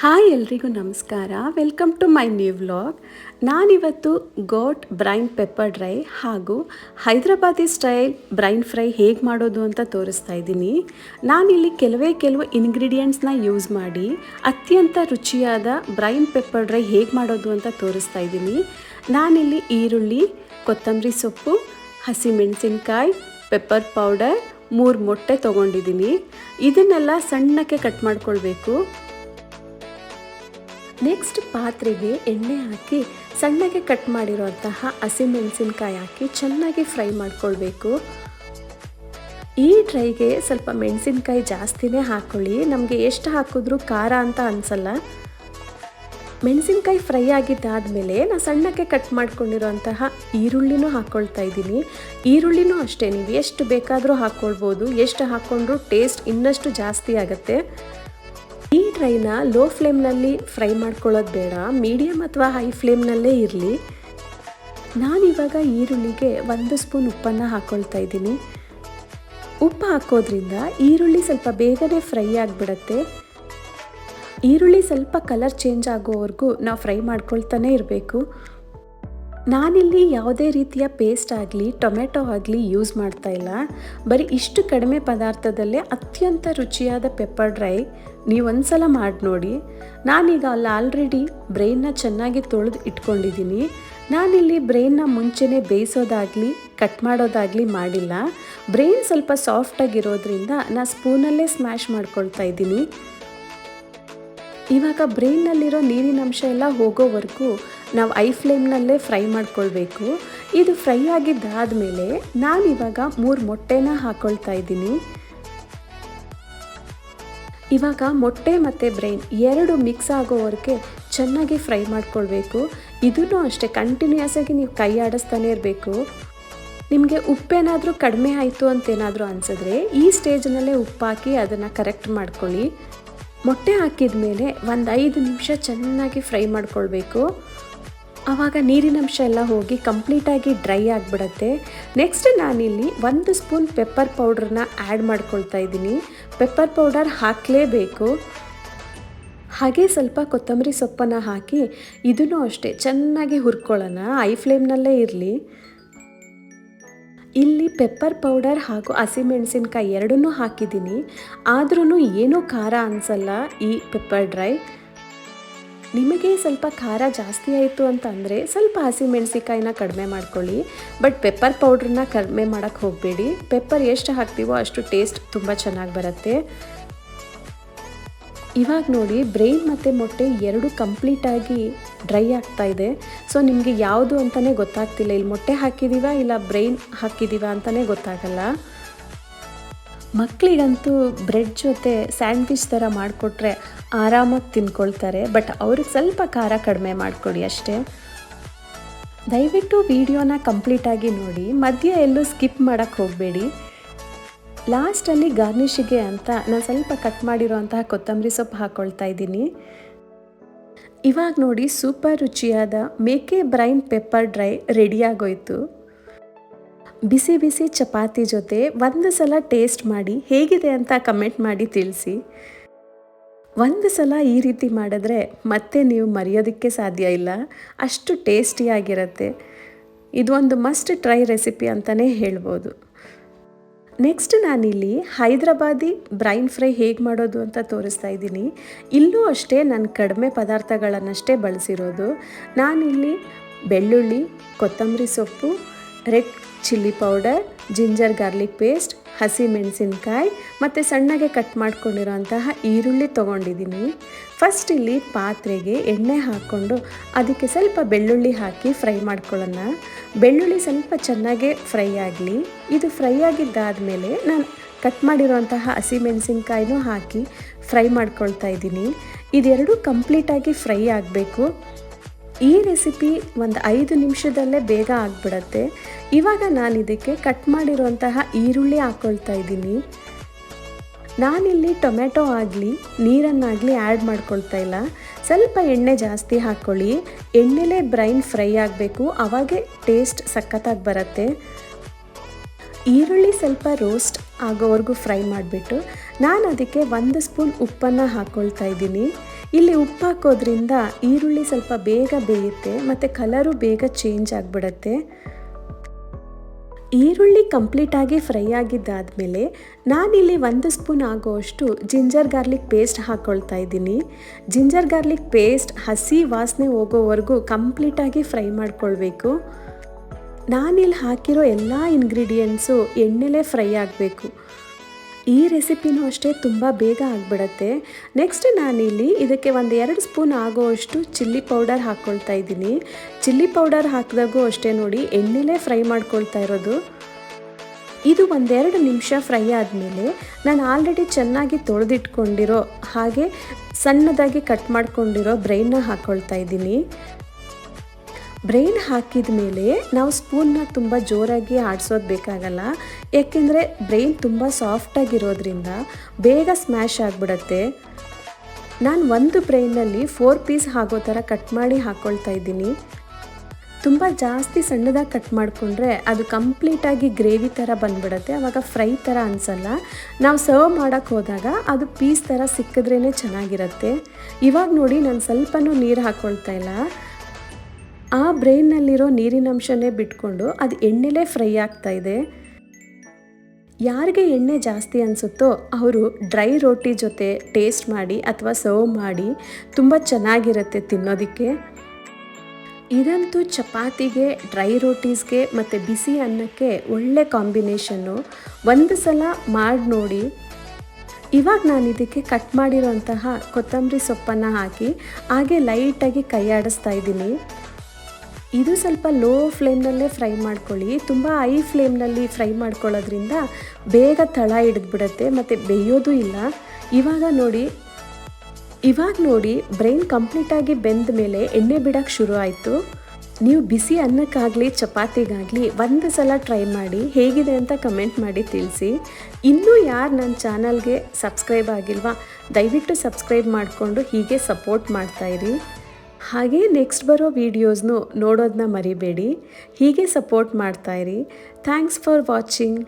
Hi ಎಲ್ರಿಗೂ ನಮಸ್ಕಾರ. Welcome to my new vlog. ನಾನಿವತ್ತು ಗೋಟ್ ಬ್ರೈನ್ ಪೆಪ್ಪರ್ ಡ್ರೈ ಹಾಗೂ ಹೈದರಾಬಾದಿ ಸ್ಟೈಲ್ ಬ್ರೈನ್ ಫ್ರೈ ಹೇಗೆ ಮಾಡೋದು ಅಂತ ತೋರಿಸ್ತಾ ಇದ್ದೀನಿ. ನಾನಿಲ್ಲಿ ಕೆಲವು ಇಂಗ್ರೀಡಿಯೆಂಟ್ಸ್ನ ಯೂಸ್ ಮಾಡಿ ಅತ್ಯಂತ ರುಚಿಯಾದ ಬ್ರೈನ್ ಪೆಪ್ಪರ್ ಡ್ರೈ ಹೇಗೆ ಮಾಡೋದು ಅಂತ ತೋರಿಸ್ತಾ ಇದ್ದೀನಿ. ನಾನಿಲ್ಲಿ ಈರುಳ್ಳಿ, ಕೊತ್ತಂಬರಿ ಸೊಪ್ಪು, ಹಸಿಮೆಣಸಿನ್ಕಾಯಿ, ಪೆಪ್ಪರ್ ಪೌಡರ್, 3 ಮೊಟ್ಟೆ ತೊಗೊಂಡಿದ್ದೀನಿ. ಇದನ್ನೆಲ್ಲ ಸಣ್ಣಕ್ಕೆ ಕಟ್ ಮಾಡ್ಕೊಳ್ಬೇಕು. ನೆಕ್ಸ್ಟ್ ಪಾತ್ರೆಗೆ ಎಣ್ಣೆ ಹಾಕಿ ಸಣ್ಣಗೆ ಕಟ್ ಮಾಡಿರುವಂತಹ ಹಸಿಮೆಣಸಿನ್ಕಾಯಿ ಹಾಕಿ ಚೆನ್ನಾಗಿ ಫ್ರೈ ಮಾಡ್ಕೊಳ್ಬೇಕು. ಈ ಡ್ರೈಗೆ ಸ್ವಲ್ಪ ಮೆಣಸಿನ್ಕಾಯಿ ಜಾಸ್ತಿನೇ ಹಾಕ್ಕೊಳ್ಳಿ. ನಮಗೆ ಎಷ್ಟು ಹಾಕಿದ್ರೂ ಖಾರ ಅಂತ ಅನಿಸಲ್ಲ. ಮೆಣಸಿನ್ಕಾಯಿ ಫ್ರೈ ಆಗಿದ್ದಾದಮೇಲೆ ನಾನು ಸಣ್ಣಕ್ಕೆ ಕಟ್ ಮಾಡ್ಕೊಂಡಿರೋಂತಹ ಈರುಳ್ಳಿನೂ ಹಾಕ್ಕೊಳ್ತಾ ಇದ್ದೀನಿ. ಈರುಳ್ಳಿನೂ ಅಷ್ಟೇ, ನೀವು ಎಷ್ಟು ಬೇಕಾದರೂ ಹಾಕ್ಕೊಳ್ಬೋದು. ಎಷ್ಟು ಹಾಕ್ಕೊಂಡ್ರೂ ಟೇಸ್ಟ್ ಇನ್ನಷ್ಟು ಜಾಸ್ತಿ ಆಗುತ್ತೆ. ಈ ಡ್ರೈನ ಲೋ ಫ್ಲೇಮ್ನಲ್ಲಿ ಫ್ರೈ ಮಾಡ್ಕೊಳ್ಳೋದು ಬೇಡ, ಮೀಡಿಯಮ್ ಅಥವಾ ಹೈ ಫ್ಲೇಮ್ನಲ್ಲೇ ಇರಲಿ. ನಾನಿವಾಗ ಈರುಳ್ಳಿಗೆ 1 ಸ್ಪೂನ್ ಉಪ್ಪನ್ನು ಹಾಕ್ಕೊಳ್ತಾ ಇದ್ದೀನಿ. ಉಪ್ಪು ಹಾಕೋದ್ರಿಂದ ಈರುಳ್ಳಿ ಸ್ವಲ್ಪ ಬೇಗನೆ ಫ್ರೈ ಆಗಿಬಿಡತ್ತೆ. ಈರುಳ್ಳಿ ಸ್ವಲ್ಪ ಕಲರ್ ಚೇಂಜ್ ಆಗೋವರೆಗೂ ನಾವು ಫ್ರೈ ಮಾಡ್ಕೊಳ್ತಾನೆ ಇರಬೇಕು. ನಾನಿಲ್ಲಿ ಯಾವುದೇ ರೀತಿಯ ಪೇಸ್ಟ್ ಆಗಲಿ ಟೊಮೆಟೊ ಆಗಲಿ ಯೂಸ್ ಮಾಡ್ತಾ ಇಲ್ಲ. ಬರೀ ಇಷ್ಟು ಕಡಿಮೆ ಪದಾರ್ಥದಲ್ಲೇ ಅತ್ಯಂತ ರುಚಿಯಾದ ಪೆಪ್ಪರ್ ಡ್ರೈ ನೀವು ಒಂದ್ಸಲ ಮಾಡಿ ನೋಡಿ. ನಾನೀಗ ಆಲ್ರೆಡಿ ಬ್ರೈನ್ನ ಚೆನ್ನಾಗಿ ತೊಳೆದು ಇಟ್ಕೊಂಡಿದ್ದೀನಿ. ನಾನಿಲ್ಲಿ ಬ್ರೈನ್ನ ಮುಂಚೆನೇ ಬೇಯಿಸೋದಾಗಲಿ ಕಟ್ ಮಾಡೋದಾಗಲಿ ಮಾಡಿಲ್ಲ. ಬ್ರೈನ್ ಸ್ವಲ್ಪ ಸಾಫ್ಟಾಗಿರೋದ್ರಿಂದ ನಾನು ಸ್ಪೂನಲ್ಲೇ ಸ್ಮ್ಯಾಶ್ ಮಾಡ್ಕೊಳ್ತಾ ಇದ್ದೀನಿ. ಇವಾಗ ಬ್ರೈನ್ನಲ್ಲಿರೋ ನೀರಿನಂಶ ಎಲ್ಲ ಹೋಗೋವರೆಗೂ ನಾವು ಐ ಫ್ಲೇಮ್ನಲ್ಲೇ ಫ್ರೈ ಮಾಡ್ಕೊಳ್ಬೇಕು. ಇದು ಫ್ರೈ ಆಗಿದ್ದಾದಮೇಲೆ ನಾನಿವಾಗ 3 ಮೊಟ್ಟೆನ ಹಾಕ್ಕೊಳ್ತಾ ಇದ್ದೀನಿ. ಇವಾಗ ಮೊಟ್ಟೆ ಮತ್ತು ಬ್ರೈನ್ ಎರಡು ಮಿಕ್ಸ್ ಆಗೋವರೆಗೆ ಚೆನ್ನಾಗಿ ಫ್ರೈ ಮಾಡ್ಕೊಳ್ಬೇಕು. ಇದನ್ನು ಅಷ್ಟೇ ಕಂಟಿನ್ಯೂಯಸ್ ಆಗಿ ನೀವು ಕೈ ಆಡಿಸ್ತಾನೆ ಇರಬೇಕು. ನಿಮಗೆ ಉಪ್ಪೇನಾದರೂ ಕಡಿಮೆ ಆಯಿತು ಅಂತೇನಾದರೂ ಅನಿಸಿದ್ರೆ ಈ ಸ್ಟೇಜ್ನಲ್ಲೇ ಉಪ್ಪು ಹಾಕಿ ಅದನ್ನು ಕರೆಕ್ಟ್ ಮಾಡ್ಕೊಳ್ಳಿ. ಮೊಟ್ಟೆ ಹಾಕಿದ ಮೇಲೆ 5 ನಿಮಿಷ ಚೆನ್ನಾಗಿ ಫ್ರೈ ಮಾಡ್ಕೊಳ್ಬೇಕು. ಆವಾಗ ನೀರಿನಂಶ ಎಲ್ಲ ಹೋಗಿ ಕಂಪ್ಲೀಟಾಗಿ ಡ್ರೈ ಆಗಿಬಿಡತ್ತೆ. ನೆಕ್ಸ್ಟ್ ನಾನಿಲ್ಲಿ 1 ಸ್ಪೂನ್ ಪೆಪ್ಪರ್ ಪೌಡ್ರನ್ನ ಆ್ಯಡ್ ಮಾಡ್ಕೊಳ್ತಾ ಇದ್ದೀನಿ. ಪೆಪ್ಪರ್ ಪೌಡರ್ ಹಾಕಲೇಬೇಕು. ಹಾಗೆ ಸ್ವಲ್ಪ ಕೊತ್ತಂಬರಿ ಸೊಪ್ಪನ್ನು ಹಾಕಿ ಇದನ್ನು ಅಷ್ಟೇ ಚೆನ್ನಾಗಿ ಹುರ್ಕೊಳ್ಳೋಣ. ಐ ಫ್ಲೇಮ್ನಲ್ಲೇ ಇರಲಿ. ಇಲ್ಲಿ ಪೆಪ್ಪರ್ ಪೌಡರ್ ಹಾಗೂ ಹಸಿಮೆಣಸಿನ್ಕಾಯಿ ಎರಡನ್ನೂ ಹಾಕಿದ್ದೀನಿ. ಆದ್ರೂ ಏನೂ ಖಾರ ಅನಿಸಲ್ಲ ಈ ಪೆಪ್ಪರ್ ಡ್ರೈ. ನಿಮಗೆ ಸ್ವಲ್ಪ ಖಾರ ಜಾಸ್ತಿ ಆಯಿತು ಅಂತಂದರೆ ಸ್ವಲ್ಪ ಹಸಿಮೆಣಸಿನ್ಕಾಯಿನ ಕಡಿಮೆ ಮಾಡ್ಕೊಳ್ಳಿ. ಬಟ್ ಪೆಪ್ಪರ್ ಪೌಡ್ರನ್ನ ಕಡಿಮೆ ಮಾಡೋಕ್ಕೆ ಹೋಗಬೇಡಿ. ಪೆಪ್ಪರ್ ಎಷ್ಟು ಹಾಕ್ತೀವೋ ಅಷ್ಟು ಟೇಸ್ಟ್ ತುಂಬ ಚೆನ್ನಾಗಿ ಬರುತ್ತೆ. ಇವಾಗ ನೋಡಿ ಬ್ರೈನ್ ಮತ್ತು ಮೊಟ್ಟೆ ಎರಡು ಕಂಪ್ಲೀಟಾಗಿ ಡ್ರೈ ಆಗ್ತಾ ಇದೆ. ಸೊ ನಿಮಗೆ ಯಾವುದು ಅಂತಲೇ ಗೊತ್ತಾಗ್ತಿಲ್ಲ, ಇಲ್ಲಿ ಮೊಟ್ಟೆ ಹಾಕಿದ್ದೀವ ಇಲ್ಲ ಬ್ರೈನ್ ಹಾಕಿದ್ದೀವ ಅಂತಲೇ ಗೊತ್ತಾಗಲ್ಲ. ಮಕ್ಕಳಿಗಂತೂ ಬ್ರೆಡ್ ಜೊತೆ ಸ್ಯಾಂಡ್ವಿಚ್ ಥರ ಮಾಡಿಕೊಟ್ರೆ ಆರಾಮಾಗಿ ತಿನ್ಕೊಳ್ತಾರೆ. ಬಟ್ ಅವ್ರಿಗೆ ಸ್ವಲ್ಪ ಖಾರ ಕಡಿಮೆ ಮಾಡಿಕೊಡಿ ಅಷ್ಟೇ. ದಯವಿಟ್ಟು ವಿಡಿಯೋನ ಕಂಪ್ಲೀಟಾಗಿ ನೋಡಿ, ಮಧ್ಯೆ ಎಲ್ಲೂ ಸ್ಕಿಪ್ ಮಾಡೋಕ್ಕೆ ಹೋಗಬೇಡಿ. ಲಾಸ್ಟಲ್ಲಿ ಗಾರ್ನಿಷಿಗೆ ಅಂತ ನಾನು ಸ್ವಲ್ಪ ಕಟ್ ಮಾಡಿರೋಂತಹ ಕೊತ್ತಂಬರಿ ಸೊಪ್ಪು ಹಾಕ್ಕೊಳ್ತಾ ಇದ್ದೀನಿ. ಇವಾಗ ನೋಡಿ ಸೂಪರ್ ರುಚಿಯಾದ ಮೇಕೆ ಬ್ರೈನ್ ಪೆಪ್ಪರ್ ಡ್ರೈ ರೆಡಿಯಾಗೋಯ್ತು. ಬಿಸಿ ಬಿಸಿ ಚಪಾತಿ ಜೊತೆ ಒಂದು ಸಲ ಟೇಸ್ಟ್ ಮಾಡಿ ಹೇಗಿದೆ ಅಂತ ಕಮೆಂಟ್ ಮಾಡಿ ತಿಳಿಸಿ. ಒಂದು ಸಲ ಈ ರೀತಿ ಮಾಡಿದ್ರೆ ಮತ್ತೆ ನೀವು ಮರೆಯೋದಕ್ಕೆ ಸಾಧ್ಯ ಇಲ್ಲ, ಅಷ್ಟು ಟೇಸ್ಟಿಯಾಗಿರುತ್ತೆ. ಇದು ಒಂದು ಮಸ್ಟ್ ಟ್ರೈ ರೆಸಿಪಿ ಅಂತಲೇ ಹೇಳ್ಬೋದು. ನೆಕ್ಸ್ಟ್ ನಾನಿಲ್ಲಿ ಹೈದರಾಬಾದಿ ಬ್ರೈನ್ ಫ್ರೈ ಹೇಗೆ ಮಾಡೋದು ಅಂತ ತೋರಿಸ್ತಾ ಇದ್ದೀನಿ. ಇಲ್ಲೂ ಅಷ್ಟೇ ನಾನು ಕಡಿಮೆ ಪದಾರ್ಥಗಳನ್ನಷ್ಟೇ ಬಳಸಿರೋದು. ನಾನಿಲ್ಲಿ ಬೆಳ್ಳುಳ್ಳಿ, ಕೊತ್ತಂಬರಿ ಸೊಪ್ಪು, red chilli powder, ginger garlic paste, ಹಸಿ ಮೆಣಸಿನ್ಕಾಯಿ ಮತ್ತು ಸಣ್ಣಗೆ ಕಟ್ ಮಾಡ್ಕೊಂಡಿರೋಂತಹ ಈರುಳ್ಳಿ ತೊಗೊಂಡಿದ್ದೀನಿ. ಫಸ್ಟ್ ಇಲ್ಲಿ ಪಾತ್ರೆಗೆ ಎಣ್ಣೆ ಹಾಕ್ಕೊಂಡು ಅದಕ್ಕೆ ಸ್ವಲ್ಪ ಬೆಳ್ಳುಳ್ಳಿ ಹಾಕಿ ಫ್ರೈ ಮಾಡ್ಕೊಳ್ಳೋಣ. ಬೆಳ್ಳುಳ್ಳಿ ಸ್ವಲ್ಪ ಚೆನ್ನಾಗೇ ಫ್ರೈ ಆಗಲಿ. ಇದು ಫ್ರೈ ಆಗಿದ್ದಾದಮೇಲೆ ನಾನು ಕಟ್ ಮಾಡಿರೋಂತಹ ಹಸಿ ಮೆಣಸಿನ್ಕಾಯಿನೂ ಹಾಕಿ ಫ್ರೈ ಮಾಡ್ಕೊಳ್ತಾ ಇದ್ದೀನಿ. ಇದೆರಡು ಕಂಪ್ಲೀಟಾಗಿ ಫ್ರೈ ಆಗಬೇಕು. ಈ ರೆಸಿಪಿ 5 ನಿಮಿಷದಲ್ಲೇ ಬೇಗ ಆಗಿಬಿಡತ್ತೆ. ಇವಾಗ ನಾನು ಇದಕ್ಕೆ ಕಟ್ ಮಾಡಿರುವಂತಹ ಈರುಳ್ಳಿ ಹಾಕ್ಕೊಳ್ತಾ ಇದ್ದೀನಿ. ನಾನಿಲ್ಲಿ ಟೊಮೆಟೊ ಆಗಲಿ ನೀರನ್ನಾಗಲಿ ಆ್ಯಡ್ ಮಾಡ್ಕೊಳ್ತಾ ಇಲ್ಲ. ಸ್ವಲ್ಪ ಎಣ್ಣೆ ಜಾಸ್ತಿ ಹಾಕ್ಕೊಳ್ಳಿ. ಎಣ್ಣೆಲೇ ಬ್ರೈನ್ ಫ್ರೈ ಆಗಬೇಕು, ಆವಾಗೇ ಟೇಸ್ಟ್ ಸಖತ್ತಾಗಿ ಬರುತ್ತೆ. ಈರುಳ್ಳಿ ಸ್ವಲ್ಪ ರೋಸ್ಟ್ ಆಗೋವರೆಗೂ ಫ್ರೈ ಮಾಡಿಬಿಟ್ಟು ನಾನು ಅದಕ್ಕೆ 1 ಸ್ಪೂನ್ ಉಪ್ಪನ್ನು ಹಾಕ್ಕೊಳ್ತಾ ಇದ್ದೀನಿ. ಇಲ್ಲಿ ಉಪ್ಪು ಹಾಕೋದ್ರಿಂದ ಈರುಳ್ಳಿ ಸ್ವಲ್ಪ ಬೇಗ ಬೇಯುತ್ತೆ ಮತ್ತು ಕಲರು ಬೇಗ ಚೇಂಜ್ ಆಗಿಬಿಡತ್ತೆ. ಈರುಳ್ಳಿ ಕಂಪ್ಲೀಟಾಗಿ ಫ್ರೈ ಆಗಿದ್ದಾದಮೇಲೆ ನಾನಿಲ್ಲಿ 1 ಸ್ಪೂನ್ ಆಗೋಷ್ಟು ಜಿಂಜರ್ ಗಾರ್ಲಿಕ್ ಪೇಸ್ಟ್ ಹಾಕ್ಕೊಳ್ತಾ ಇದ್ದೀನಿ. ಜಿಂಜರ್ ಗಾರ್ಲಿಕ್ ಪೇಸ್ಟ್ ಹಸಿ ವಾಸನೆ ಹೋಗೋವರೆಗೂ ಕಂಪ್ಲೀಟಾಗಿ ಫ್ರೈ ಮಾಡ್ಕೊಳ್ಬೇಕು. ನಾನಿಲ್ಲಿ ಹಾಕಿರೋ ಎಲ್ಲ ಇಂಗ್ರೀಡಿಯೆಂಟ್ಸು ಎಣ್ಣೆಲೇ ಫ್ರೈ ಆಗಬೇಕು. ಈ ರೆಸಿಪಿನೂ ಅಷ್ಟೇ ತುಂಬ ಬೇಗ ಆಗಿಬಿಡತ್ತೆ. ನೆಕ್ಸ್ಟ್ ನಾನಿಲ್ಲಿ ಇದಕ್ಕೆ 1-2 ಸ್ಪೂನ್ ಆಗೋಷ್ಟು ಚಿಲ್ಲಿ ಪೌಡರ್ ಹಾಕ್ಕೊಳ್ತಾ ಇದ್ದೀನಿ. ಚಿಲ್ಲಿ ಪೌಡರ್ ಹಾಕಿದಾಗೂ ಅಷ್ಟೇ ನೋಡಿ ಎಣ್ಣೆಲೇ ಫ್ರೈ ಮಾಡ್ಕೊಳ್ತಾ ಇರೋದು. ಇದು 1-2 ನಿಮಿಷ ಫ್ರೈ ಆದಮೇಲೆ ನಾನು ಆಲ್ರೆಡಿ ಚೆನ್ನಾಗಿ ತೊಳೆದಿಟ್ಕೊಂಡಿರೋ ಹಾಗೆ ಸಣ್ಣದಾಗಿ ಕಟ್ ಮಾಡ್ಕೊಂಡಿರೋ ಬ್ರೈನ್ನ ಹಾಕ್ಕೊಳ್ತಾ ಇದ್ದೀನಿ. ಬ್ರೈನ್ ಹಾಕಿದ ಮೇಲೆ ನಾವು ಸ್ಪೂನ್ನ ತುಂಬ ಜೋರಾಗಿ ಆಡಿಸೋದು ಬೇಕಾಗಲ್ಲ, ಏಕೆಂದರೆ ಬ್ರೈನ್ ತುಂಬ ಸಾಫ್ಟಾಗಿರೋದ್ರಿಂದ ಬೇಗ ಸ್ಮ್ಯಾಶ್ ಆಗಿಬಿಡತ್ತೆ. ನಾನು ಒಂದು ಬ್ರೈನಲ್ಲಿ 4 ಪೀಸ್ ಆಗೋ ಥರ ಕಟ್ ಮಾಡಿ ಹಾಕ್ಕೊಳ್ತಾ ಇದ್ದೀನಿ. ತುಂಬ ಜಾಸ್ತಿ ಸಣ್ಣದಾಗಿ ಕಟ್ ಮಾಡಿಕೊಂಡ್ರೆ ಅದು ಕಂಪ್ಲೀಟಾಗಿ ಗ್ರೇವಿ ಥರ ಬಂದ್ಬಿಡುತ್ತೆ, ಆವಾಗ ಫ್ರೈ ಥರ ಅನಿಸಲ್ಲ. ನಾವು ಸರ್ವ್ ಮಾಡೋಕ್ಕೆ ಹೋದಾಗ ಅದು ಪೀಸ್ ಥರ ಸಿಕ್ಕಿದ್ರೇ ಚೆನ್ನಾಗಿರುತ್ತೆ. ಇವಾಗ ನೋಡಿ ನಾನು ಸ್ವಲ್ಪನೂ ನೀರು ಹಾಕ್ಕೊಳ್ತಾ ಇಲ್ಲ. ಆ ಬ್ರೈನ್ನಲ್ಲಿರೋ ನೀರಿನಂಶನೇ ಬಿಟ್ಕೊಂಡು ಅದು ಎಣ್ಣೆಲೇ ಫ್ರೈ ಆಗ್ತಾ ಇದೆ. ಯಾರಿಗೆ ಎಣ್ಣೆ ಜಾಸ್ತಿ ಅನಿಸುತ್ತೋ ಅವರು ಡ್ರೈ ರೋಟಿ ಜೊತೆ ಟೇಸ್ಟ್ ಮಾಡಿ ಅಥವಾ ಸರ್ವ್ ಮಾಡಿ, ತುಂಬ ಚೆನ್ನಾಗಿರುತ್ತೆ ತಿನ್ನೋದಕ್ಕೆ. ಇದಂತೂ ಚಪಾತಿಗೆ, ಡ್ರೈ ರೋಟೀಸ್ಗೆ ಮತ್ತು ಬಿಸಿ ಅನ್ನಕ್ಕೆ ಒಳ್ಳೆ ಕಾಂಬಿನೇಷನ್ನು. ಒಂದು ಸಲ ಮಾಡಿ ನೋಡಿ. ಇವಾಗ ನಾನು ಇದಕ್ಕೆ ಕಟ್ ಮಾಡಿರೋಂತಹ ಕೊತ್ತಂಬರಿ ಸೊಪ್ಪನ್ನು ಹಾಕಿ ಹಾಗೆ ಲೈಟಾಗಿ ಕೈ ಆಡಿಸ್ತಾ ಇದ್ದೀನಿ. ಇದು ಸ್ವಲ್ಪ ಲೋ ಫ್ಲೇಮ್ನಲ್ಲೇ ಫ್ರೈ ಮಾಡ್ಕೊಳ್ಳಿ. ತುಂಬ ಹೈ ಫ್ಲೇಮ್ನಲ್ಲಿ ಫ್ರೈ ಮಾಡ್ಕೊಳ್ಳೋದ್ರಿಂದ ಬೇಗ ತಳ ಹಿಡಿದ್ಬಿಡುತ್ತೆ ಮತ್ತು ಬೇಯೋದು ಇಲ್ಲ. ಇವಾಗ ನೋಡಿ ಬ್ರೈನ್ ಕಂಪ್ಲೀಟಾಗಿ ಬೆಂದ ಮೇಲೆ ಎಣ್ಣೆ ಬಿಡೋಕ್ಕೆ ಶುರು ಆಯಿತು. ನೀವು ಬಿಸಿ ಅನ್ನಕ್ಕಾಗಲಿ ಚಪಾತಿಗಾಗಲಿ ಒಂದು ಸಲ ಟ್ರೈ ಮಾಡಿ, ಹೇಗಿದೆ ಅಂತ ಕಮೆಂಟ್ ಮಾಡಿ ತಿಳಿಸಿ. ಇನ್ನೂ ಯಾರು ನನ್ನ ಚಾನಲ್ಗೆ ಸಬ್ಸ್ಕ್ರೈಬ್ ಆಗಿಲ್ವಾ, ದಯವಿಟ್ಟು ಸಬ್ಸ್ಕ್ರೈಬ್ ಮಾಡಿಕೊಂಡು ಹೀಗೆ ಸಪೋರ್ಟ್ ಮಾಡ್ತಾಯಿರಿ. ಹಾಗೆ ನೆಕ್ಸ್ಟ್ ಬರೋ ವೀಡಿಯೋಸ್ನು ನೋಡೋದನ್ನ ಮರಿಬೇಡಿ. ಹೀಗೆ ಸಪೋರ್ಟ್ ಮಾಡ್ತಾಯಿರಿ. Thanks for watching.